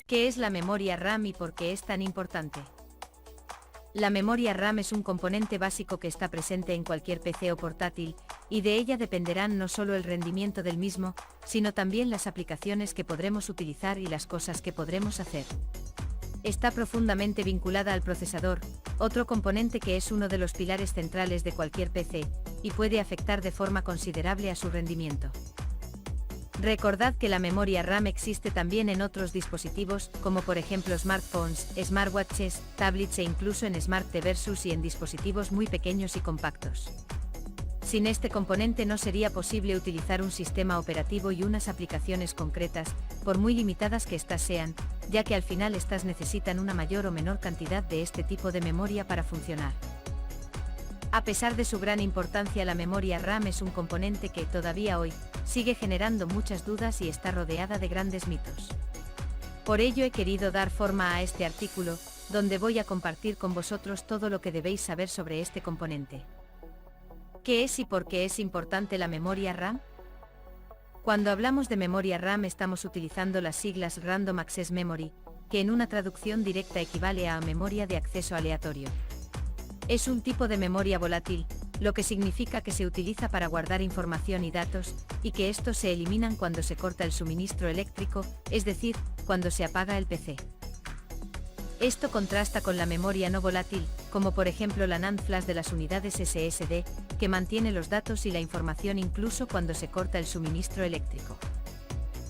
¿Qué es la memoria RAM y por qué es tan importante? La memoria RAM es un componente básico que está presente en cualquier PC o portátil, y de ella dependerán no solo el rendimiento del mismo, sino también las aplicaciones que podremos utilizar y las cosas que podremos hacer. Está profundamente vinculada al procesador, otro componente que es uno de los pilares centrales de cualquier PC, y puede afectar de forma considerable a su rendimiento. Recordad que la memoria RAM existe también en otros dispositivos, como por ejemplo smartphones, smartwatches, tablets e incluso en Smart TVs y en dispositivos muy pequeños y compactos. Sin este componente no sería posible utilizar un sistema operativo y unas aplicaciones concretas, por muy limitadas que éstas sean, ya que al final éstas necesitan una mayor o menor cantidad de este tipo de memoria para funcionar. A pesar de su gran importancia, la memoria RAM es un componente que, todavía hoy, sigue generando muchas dudas y está rodeada de grandes mitos. Por ello he querido dar forma a este artículo, donde voy a compartir con vosotros todo lo que debéis saber sobre este componente. ¿Qué es y por qué es importante la memoria RAM? Cuando hablamos de memoria RAM estamos utilizando las siglas Random Access Memory, que en una traducción directa equivale a memoria de acceso aleatorio. Es un tipo de memoria volátil, lo que significa que se utiliza para guardar información y datos, y que estos se eliminan cuando se corta el suministro eléctrico, es decir, cuando se apaga el PC. Esto contrasta con la memoria no volátil, como por ejemplo la NAND flash de las unidades SSD, que mantiene los datos y la información incluso cuando se corta el suministro eléctrico.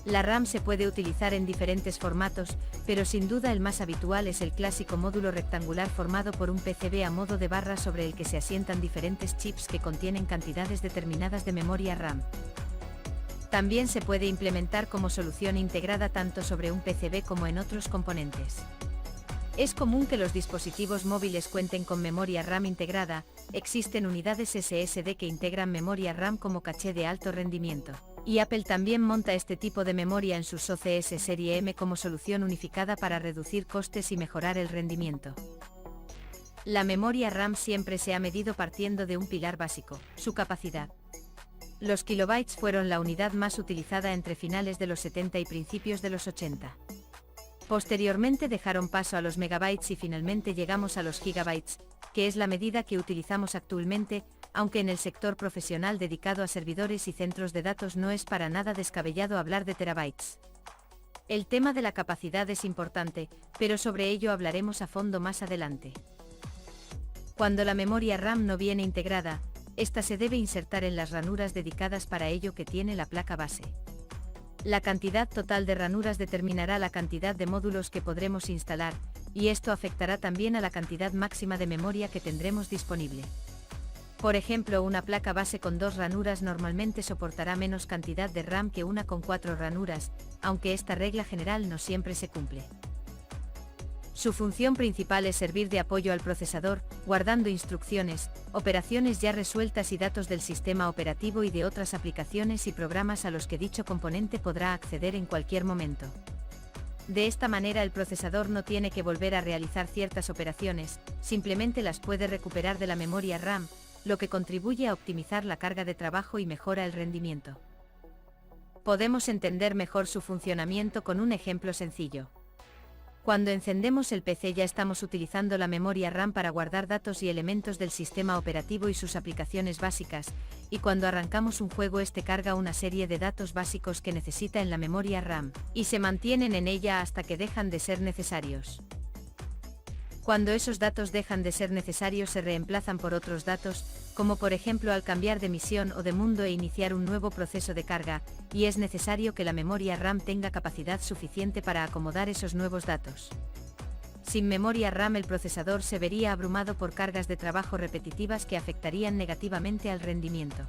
La RAM se puede utilizar en diferentes formatos, pero sin duda el más habitual es el clásico módulo rectangular formado por un PCB a modo de barra sobre el que se asientan diferentes chips que contienen cantidades determinadas de memoria RAM. También se puede implementar como solución integrada tanto sobre un PCB como en otros componentes. Es común que los dispositivos móviles cuenten con memoria RAM integrada, existen unidades SSD que integran memoria RAM como caché de alto rendimiento. Y Apple también monta este tipo de memoria en sus OCS Serie M como solución unificada para reducir costes y mejorar el rendimiento. La memoria RAM siempre se ha medido partiendo de un pilar básico, su capacidad. Los kilobytes fueron la unidad más utilizada entre finales de los 70 y principios de los 80. Posteriormente dejaron paso a los megabytes y finalmente llegamos a los gigabytes, que es la medida que utilizamos actualmente, aunque en el sector profesional dedicado a servidores y centros de datos no es para nada descabellado hablar de terabytes. El tema de la capacidad es importante, pero sobre ello hablaremos a fondo más adelante. Cuando la memoria RAM no viene integrada, esta se debe insertar en las ranuras dedicadas para ello que tiene la placa base. La cantidad total de ranuras determinará la cantidad de módulos que podremos instalar, y esto afectará también a la cantidad máxima de memoria que tendremos disponible. Por ejemplo, una placa base con 2 ranuras normalmente soportará menos cantidad de RAM que una con 4 ranuras, aunque esta regla general no siempre se cumple. Su función principal es servir de apoyo al procesador, guardando instrucciones, operaciones ya resueltas y datos del sistema operativo y de otras aplicaciones y programas a los que dicho componente podrá acceder en cualquier momento. De esta manera el procesador no tiene que volver a realizar ciertas operaciones, simplemente las puede recuperar de la memoria RAM, lo que contribuye a optimizar la carga de trabajo y mejora el rendimiento. Podemos entender mejor su funcionamiento con un ejemplo sencillo. Cuando encendemos el PC ya estamos utilizando la memoria RAM para guardar datos y elementos del sistema operativo y sus aplicaciones básicas, y cuando arrancamos un juego este carga una serie de datos básicos que necesita en la memoria RAM, y se mantienen en ella hasta que dejan de ser necesarios. Cuando esos datos dejan de ser necesarios se reemplazan por otros datos, como por ejemplo al cambiar de misión o de mundo e iniciar un nuevo proceso de carga, y es necesario que la memoria RAM tenga capacidad suficiente para acomodar esos nuevos datos. Sin memoria RAM el procesador se vería abrumado por cargas de trabajo repetitivas que afectarían negativamente al rendimiento.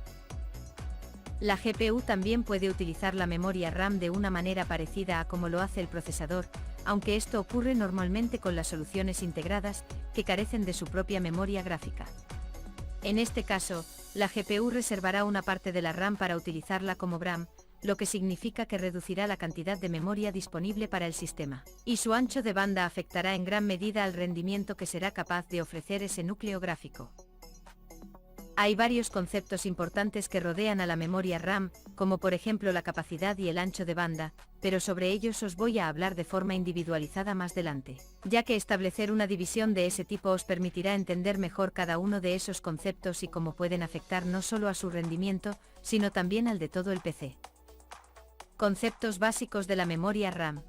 La GPU también puede utilizar la memoria RAM de una manera parecida a como lo hace el procesador, aunque esto ocurre normalmente con las soluciones integradas, que carecen de su propia memoria gráfica. En este caso, la GPU reservará una parte de la RAM para utilizarla como VRAM, lo que significa que reducirá la cantidad de memoria disponible para el sistema, y su ancho de banda afectará en gran medida al rendimiento que será capaz de ofrecer ese núcleo gráfico. Hay varios conceptos importantes que rodean a la memoria RAM, como por ejemplo la capacidad y el ancho de banda, pero sobre ellos os voy a hablar de forma individualizada más adelante, ya que establecer una división de ese tipo os permitirá entender mejor cada uno de esos conceptos y cómo pueden afectar no solo a su rendimiento, sino también al de todo el PC. Conceptos básicos de la memoria RAM.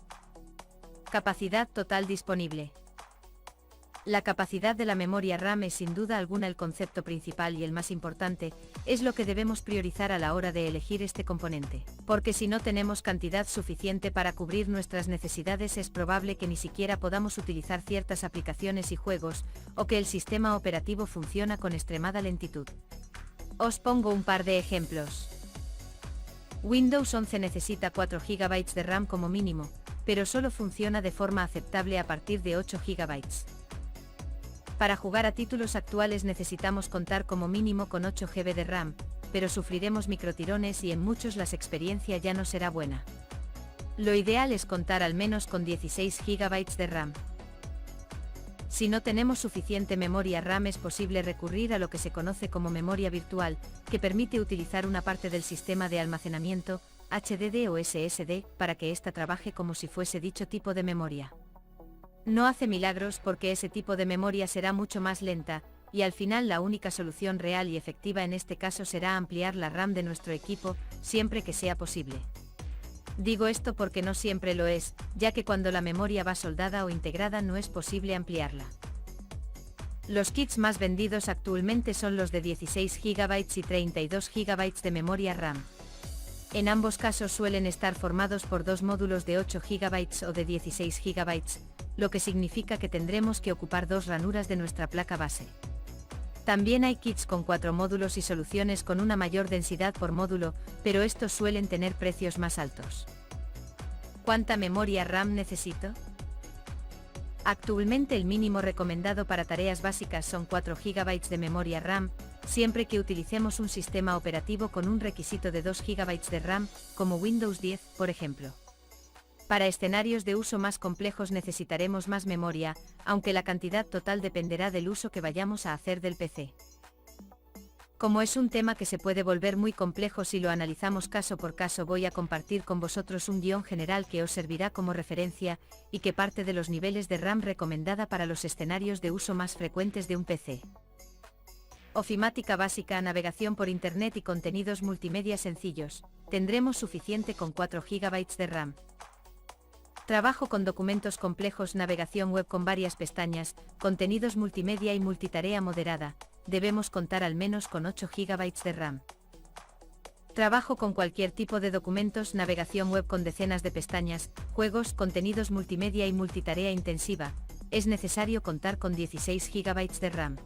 Capacidad total disponible. La capacidad de la memoria RAM es sin duda alguna el concepto principal y el más importante, es lo que debemos priorizar a la hora de elegir este componente, porque si no tenemos cantidad suficiente para cubrir nuestras necesidades es probable que ni siquiera podamos utilizar ciertas aplicaciones y juegos, o que el sistema operativo funciona con extremada lentitud. Os pongo un par de ejemplos. Windows 11 necesita 4 GB de RAM como mínimo, pero solo funciona de forma aceptable a partir de 8 GB. Para jugar a títulos actuales necesitamos contar como mínimo con 8 GB de RAM, pero sufriremos microtirones y en muchos la experiencia ya no será buena. Lo ideal es contar al menos con 16 GB de RAM. Si no tenemos suficiente memoria RAM es posible recurrir a lo que se conoce como memoria virtual, que permite utilizar una parte del sistema de almacenamiento, HDD o SSD, para que ésta trabaje como si fuese dicho tipo de memoria. No hace milagros porque ese tipo de memoria será mucho más lenta, y al final la única solución real y efectiva en este caso será ampliar la RAM de nuestro equipo, siempre que sea posible. Digo esto porque no siempre lo es, ya que cuando la memoria va soldada o integrada no es posible ampliarla. Los kits más vendidos actualmente son los de 16 GB y 32 GB de memoria RAM. En ambos casos suelen estar formados por dos módulos de 8 GB o de 16 GB, lo que significa que tendremos que ocupar dos ranuras de nuestra placa base. También hay kits con 4 módulos y soluciones con una mayor densidad por módulo, pero estos suelen tener precios más altos. ¿Cuánta memoria RAM necesito? Actualmente el mínimo recomendado para tareas básicas son 4 GB de memoria RAM, siempre que utilicemos un sistema operativo con un requisito de 2 GB de RAM, como Windows 10, por ejemplo. Para escenarios de uso más complejos necesitaremos más memoria, aunque la cantidad total dependerá del uso que vayamos a hacer del PC. Como es un tema que se puede volver muy complejo si lo analizamos caso por caso, voy a compartir con vosotros un guión general que os servirá como referencia, y que parte de los niveles de RAM recomendada para los escenarios de uso más frecuentes de un PC. Ofimática básica, navegación por Internet y contenidos multimedia sencillos, tendremos suficiente con 4 GB de RAM. Trabajo con documentos complejos, navegación web con varias pestañas, contenidos multimedia y multitarea moderada, debemos contar al menos con 8 GB de RAM. Trabajo con cualquier tipo de documentos, navegación web con decenas de pestañas, juegos, contenidos multimedia y multitarea intensiva, es necesario contar con 16 GB de RAM.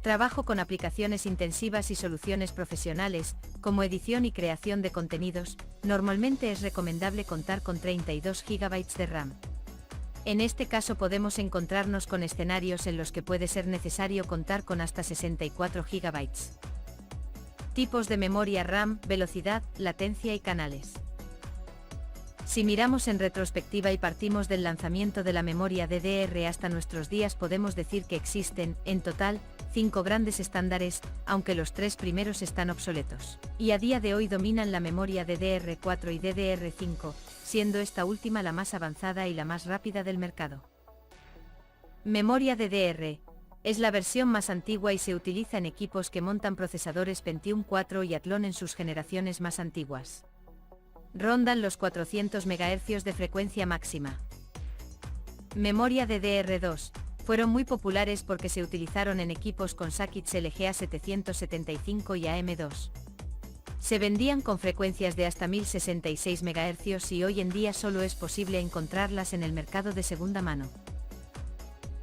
Trabajo con aplicaciones intensivas y soluciones profesionales, como edición y creación de contenidos, normalmente es recomendable contar con 32 GB de RAM. En este caso podemos encontrarnos con escenarios en los que puede ser necesario contar con hasta 64 GB. Tipos de memoria RAM, velocidad, latencia y canales. Si miramos en retrospectiva y partimos del lanzamiento de la memoria DDR hasta nuestros días, podemos decir que existen, en total, 5 grandes estándares, aunque los 3 primeros están obsoletos, y a día de hoy dominan la memoria DDR4 y DDR5, siendo esta última la más avanzada y la más rápida del mercado. Memoria DDR es la versión más antigua y se utiliza en equipos que montan procesadores Pentium 4 y Athlon en sus generaciones más antiguas. Rondan los 400 MHz de frecuencia máxima. Memoria DDR2. Fueron muy populares porque se utilizaron en equipos con sockets LGA 775 y AM2. Se vendían con frecuencias de hasta 1066 MHz y hoy en día solo es posible encontrarlas en el mercado de segunda mano.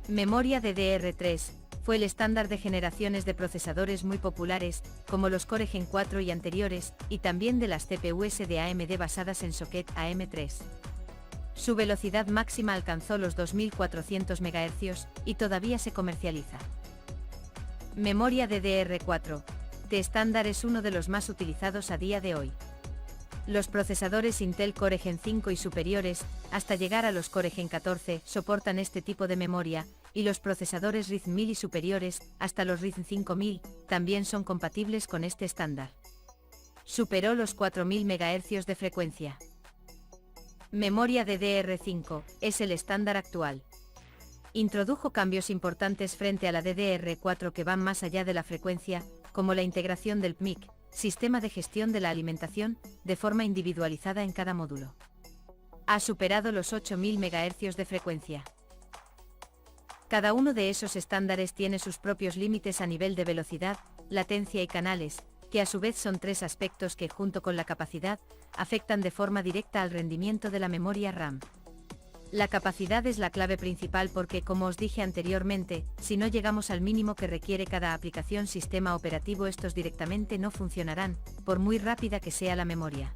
Memoria DDR3. Fue el estándar de generaciones de procesadores muy populares, como los Core Gen 4 y anteriores, y también de las CPUs de AMD basadas en socket AM3. Su velocidad máxima alcanzó los 2400 MHz, y todavía se comercializa. Memoria DDR4. Este estándar es uno de los más utilizados a día de hoy. Los procesadores Intel Core Gen 5 y superiores, hasta llegar a los Core Gen 14, soportan este tipo de memoria, y los procesadores Ryzen 1000 y superiores, hasta los Ryzen 5000, también son compatibles con este estándar. Superó los 4000 MHz de frecuencia. Memoria DDR5, es el estándar actual. Introdujo cambios importantes frente a la DDR4 que van más allá de la frecuencia, como la integración del PMIC, sistema de gestión de la alimentación, de forma individualizada en cada módulo. Ha superado los 8000 MHz de frecuencia. Cada uno de esos estándares tiene sus propios límites a nivel de velocidad, latencia y canales, que a su vez son tres aspectos que, junto con la capacidad, afectan de forma directa al rendimiento de la memoria RAM. La capacidad es la clave principal porque, como os dije anteriormente, si no llegamos al mínimo que requiere cada aplicación sistema operativo, estos directamente no funcionarán, por muy rápida que sea la memoria.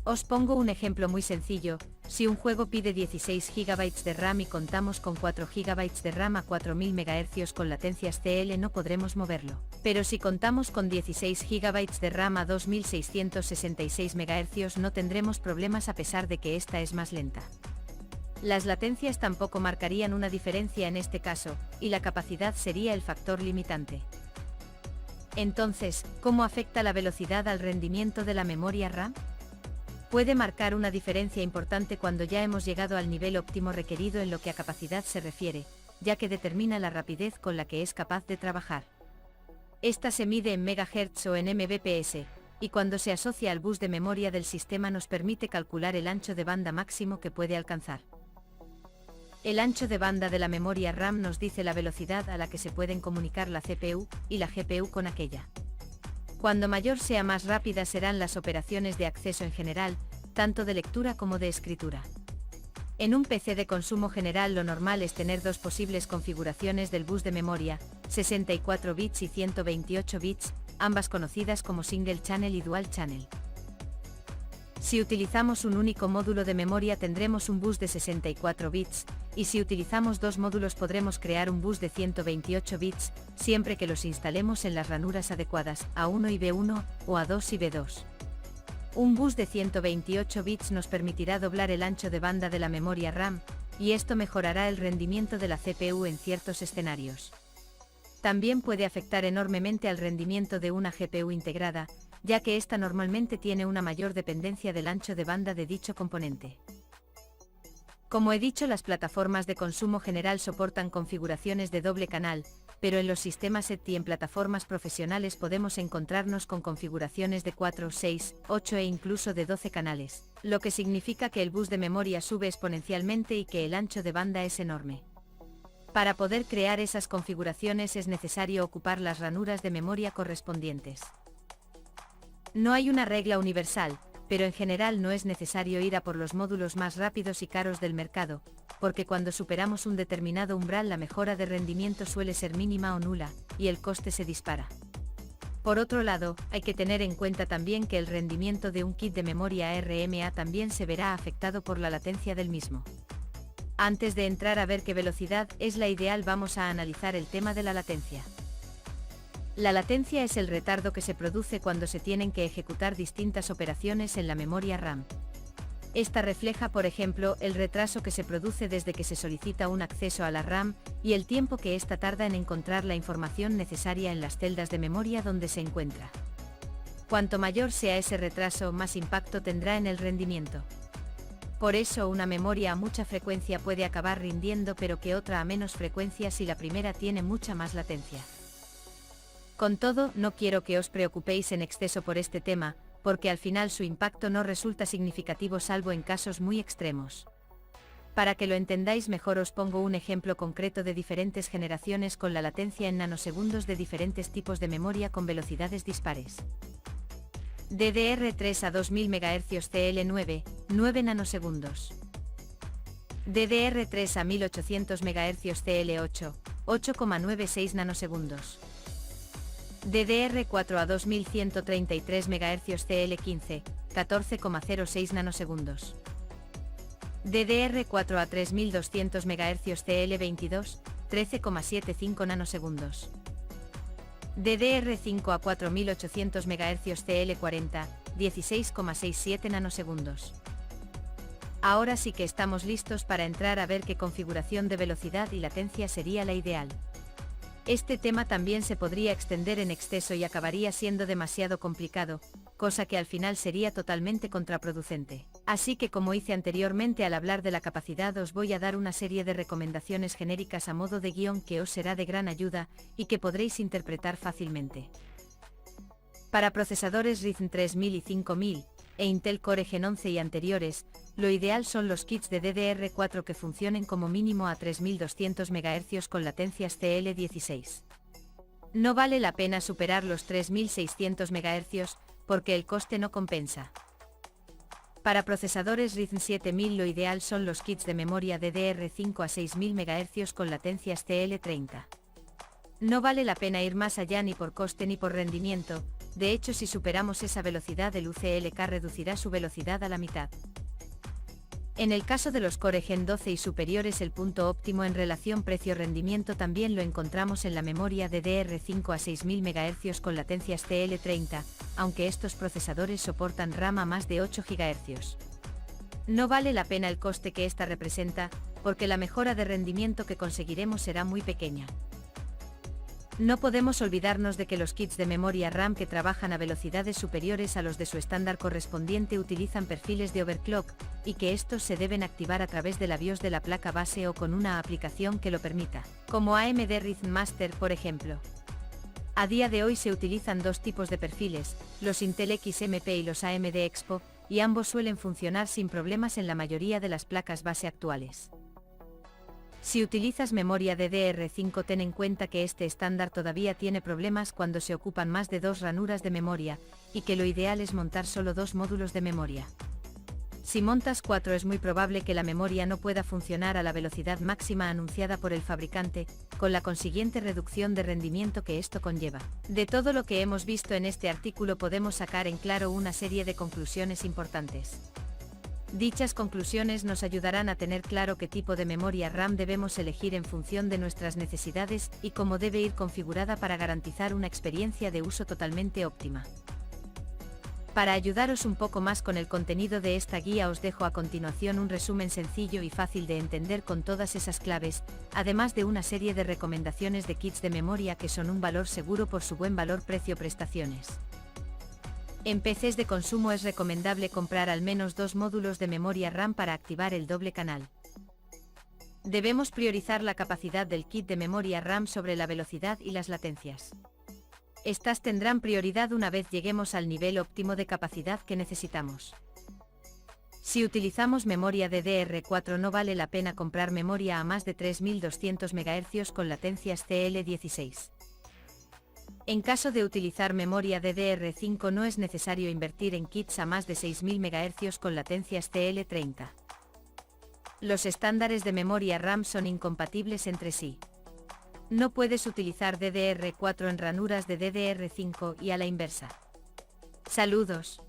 Os pongo un ejemplo muy sencillo: si un juego pide 16 GB de RAM y contamos con 4 GB de RAM a 4000 MHz con latencias TL, no podremos moverlo. Pero si contamos con 16 GB de RAM a 2666 MHz no tendremos problemas a pesar de que esta es más lenta. Las latencias tampoco marcarían una diferencia en este caso, y la capacidad sería el factor limitante. Entonces, ¿cómo afecta la velocidad al rendimiento de la memoria RAM? Puede marcar una diferencia importante cuando ya hemos llegado al nivel óptimo requerido en lo que a capacidad se refiere, ya que determina la rapidez con la que es capaz de trabajar. Esta se mide en MHz o en Mbps, y cuando se asocia al bus de memoria del sistema nos permite calcular el ancho de banda máximo que puede alcanzar. El ancho de banda de la memoria RAM nos dice la velocidad a la que se pueden comunicar la CPU y la GPU con aquella. Cuando mayor sea, más rápidas serán las operaciones de acceso en general, tanto de lectura como de escritura. En un PC de consumo general lo normal es tener dos posibles configuraciones del bus de memoria, 64 bits y 128 bits, ambas conocidas como Single Channel y Dual Channel. Si utilizamos un único módulo de memoria tendremos un bus de 64 bits, y si utilizamos dos módulos podremos crear un bus de 128 bits, siempre que los instalemos en las ranuras adecuadas, A1 y B1, o A2 y B2. Un bus de 128 bits nos permitirá doblar el ancho de banda de la memoria RAM, y esto mejorará el rendimiento de la CPU en ciertos escenarios. También puede afectar enormemente al rendimiento de una GPU integrada, ya que ésta normalmente tiene una mayor dependencia del ancho de banda de dicho componente. Como he dicho, las plataformas de consumo general soportan configuraciones de doble canal, pero en los sistemas SET y en plataformas profesionales podemos encontrarnos con configuraciones de 4, 6, 8 e incluso de 12 canales, lo que significa que el bus de memoria sube exponencialmente y que el ancho de banda es enorme. Para poder crear esas configuraciones es necesario ocupar las ranuras de memoria correspondientes. No hay una regla universal, pero en general no es necesario ir a por los módulos más rápidos y caros del mercado, porque cuando superamos un determinado umbral la mejora de rendimiento suele ser mínima o nula, y el coste se dispara. Por otro lado, hay que tener en cuenta también que el rendimiento de un kit de memoria RMA también se verá afectado por la latencia del mismo. Antes de entrar a ver qué velocidad es la ideal, vamos a analizar el tema de la latencia. La latencia es el retardo que se produce cuando se tienen que ejecutar distintas operaciones en la memoria RAM. Esta refleja, por ejemplo, el retraso que se produce desde que se solicita un acceso a la RAM, y el tiempo que ésta tarda en encontrar la información necesaria en las celdas de memoria donde se encuentra. Cuanto mayor sea ese retraso, más impacto tendrá en el rendimiento. Por eso una memoria a mucha frecuencia puede acabar rindiendo, pero que otra a menos frecuencia si la primera tiene mucha más latencia. Con todo, no quiero que os preocupéis en exceso por este tema, porque al final su impacto no resulta significativo salvo en casos muy extremos. Para que lo entendáis mejor os pongo un ejemplo concreto de diferentes generaciones con la latencia en nanosegundos de diferentes tipos de memoria con velocidades dispares. DDR3 a 2000 MHz CL9, 9 nanosegundos. DDR3 a 1800 MHz CL8, 8,96 nanosegundos. DDR4 a 2133 MHz CL15, 14,06 nanosegundos. DDR4 a 3200 MHz CL22, 13,75 nanosegundos. DDR5 a 4800 MHz CL40, 16,67 nanosegundos. Ahora sí que estamos listos para entrar a ver qué configuración de velocidad y latencia sería la ideal. Este tema también se podría extender en exceso y acabaría siendo demasiado complicado, cosa que al final sería totalmente contraproducente. Así que, como hice anteriormente al hablar de la capacidad, os voy a dar una serie de recomendaciones genéricas a modo de guión que os será de gran ayuda y que podréis interpretar fácilmente. Para procesadores Ryzen 3000 y 5000, e Intel Core Gen 11 y anteriores, lo ideal son los kits de DDR4 que funcionen como mínimo a 3200 MHz con latencias CL16. No vale la pena superar los 3600 MHz, porque el coste no compensa. Para procesadores Ryzen 7000 lo ideal son los kits de memoria DDR5 a 6000 MHz con latencias CL30. No vale la pena ir más allá ni por coste ni por rendimiento. De hecho, si superamos esa velocidad, el UCLK reducirá su velocidad a la mitad. En el caso de los Core Gen 12 y superiores, el punto óptimo en relación precio-rendimiento también lo encontramos en la memoria DDR5 a 6000 MHz con latencias CL30, aunque estos procesadores soportan RAM a más de 8 GHz. No vale la pena el coste que esta representa, porque la mejora de rendimiento que conseguiremos será muy pequeña. No podemos olvidarnos de que los kits de memoria RAM que trabajan a velocidades superiores a los de su estándar correspondiente utilizan perfiles de overclock, y que estos se deben activar a través de la BIOS de la placa base o con una aplicación que lo permita, como AMD Rhythm Master, por ejemplo. A día de hoy se utilizan dos tipos de perfiles, los Intel XMP y los AMD Expo, y ambos suelen funcionar sin problemas en la mayoría de las placas base actuales. Si utilizas memoria DDR5, ten en cuenta que este estándar todavía tiene problemas cuando se ocupan más de 2 ranuras de memoria, y que lo ideal es montar solo 2 módulos de memoria. Si montas 4 es muy probable que la memoria no pueda funcionar a la velocidad máxima anunciada por el fabricante, con la consiguiente reducción de rendimiento que esto conlleva. De todo lo que hemos visto en este artículo podemos sacar en claro una serie de conclusiones importantes. Dichas conclusiones nos ayudarán a tener claro qué tipo de memoria RAM debemos elegir en función de nuestras necesidades y cómo debe ir configurada para garantizar una experiencia de uso totalmente óptima. Para ayudaros un poco más con el contenido de esta guía, os dejo a continuación un resumen sencillo y fácil de entender con todas esas claves, además de una serie de recomendaciones de kits de memoria que son un valor seguro por su buen valor precio-prestaciones. En PCs de consumo es recomendable comprar al menos 2 módulos de memoria RAM para activar el doble canal. Debemos priorizar la capacidad del kit de memoria RAM sobre la velocidad y las latencias. Estas tendrán prioridad una vez lleguemos al nivel óptimo de capacidad que necesitamos. Si utilizamos memoria DDR4, no vale la pena comprar memoria a más de 3200 MHz con latencias CL16. En caso de utilizar memoria DDR5, no es necesario invertir en kits a más de 6000 MHz con latencias CL30. Los estándares de memoria RAM son incompatibles entre sí. No puedes utilizar DDR4 en ranuras de DDR5 y a la inversa. Saludos.